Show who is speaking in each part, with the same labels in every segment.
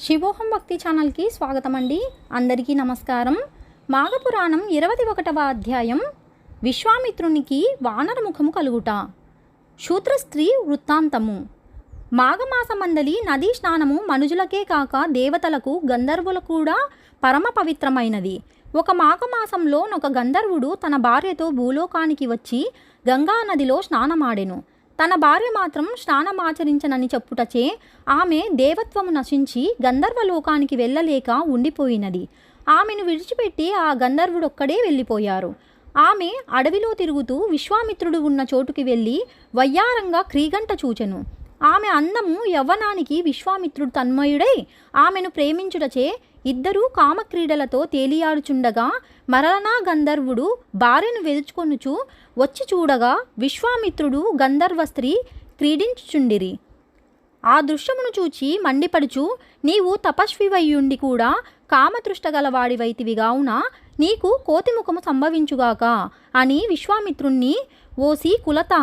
Speaker 1: శివోహం భక్తి ఛానల్కి స్వాగతం అండి. అందరికీ నమస్కారం. మాఘపురాణం 21వ అధ్యాయం విశ్వామిత్రునికి వానరముఖము కలుగుట. శూద్రస్త్రీ వృత్తాంతము. మాఘమాసమందలి నదీ స్నానము మనుజులకే కాక దేవతలకు గంధర్వులకు కూడా పరమ పవిత్రమైనది. ఒక మాఘమాసంలో ఒక గంధర్వుడు తన భార్యతో భూలోకానికి వచ్చి గంగా నదిలో స్నానమాడెను. తన భార్య మాత్రం స్నానమాచరించనని చెప్పుటచే ఆమె దేవత్వము నశించి గంధర్వలోకానికి వెళ్ళలేక ఉండిపోయినది. ఆమెను విడిచిపెట్టి ఆ గంధర్వుడొక్కడే వెళ్ళిపోయారు. ఆమె అడవిలో తిరుగుతూ విశ్వామిత్రుడు ఉన్న చోటుకి వెళ్ళి వయ్యారంగా క్రీగంట చూచెను. ఆమె అందము యవ్వనానికి విశ్వామిత్రుడు తన్మయుడై ఆమెను ప్రేమించుటచే ఇద్దరూ కామక్రీడలతో తేలియాడుచుండగా మరలనా గంధర్వుడు భార్యను వెదుచుకొనుచు వచ్చి చూడగా విశ్వామిత్రుడు గంధర్వ స్త్రీ క్రీడించుచుండిరి. ఆ దృశ్యమును చూచి మండిపడుచు, నీవు తపస్వివయ్యుండి కూడా కామతృష్ట గలవాడివైతివిగావున నీకు కోతిముఖము సంభవించుగాక అని విశ్వామిత్రుణ్ణి, ఓసి కులత,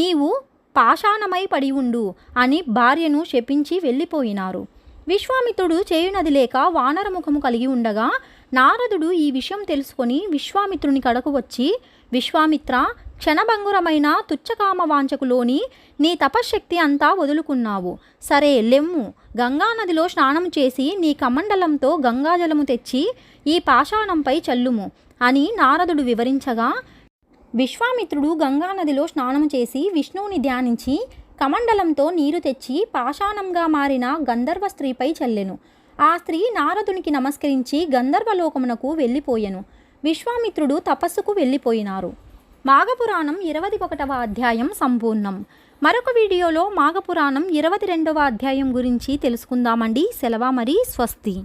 Speaker 1: నీవు పాషాణమై పడి ఉండు అని భార్యను శపించి వెళ్ళిపోయినారు. విశ్వామిత్రుడు చేయునది లేక వానరముఖము కలిగి ఉండగా నారదుడు ఈ విషయం తెలుసుకొని విశ్వామిత్రుని కడకు వచ్చి, విశ్వామిత్ర, క్షణభంగురమైన తుచ్చకామ వాంఛకులోని నీ తపశ్శక్తి అంతా వదులుకున్నావు. సరే లెమ్ము, గంగానదిలో స్నానం చేసి నీ కమండలంతో గంగాజలము తెచ్చి ఈ పాషాణంపై చల్లుము అని నారదుడు వివరించగా, విశ్వామిత్రుడు గంగానదిలో స్నానం చేసి విష్ణువుని ధ్యానించి కమండలంతో నీరు తెచ్చి పాషాణంగా మారిన గంధర్వ స్త్రీపై చల్లెను. ఆ స్త్రీ నారదునికి నమస్కరించి గంధర్వలోకమునకు వెళ్ళిపోయెను. విశ్వామిత్రుడు తపస్సుకు వెళ్ళిపోయినారు. మాఘపురాణం 21వ అధ్యాయం సంపూర్ణం. మరొక వీడియోలో మాఘపురాణం 22వ అధ్యాయం గురించి తెలుసుకుందామండి. సెలవు మరి, స్వస్తి.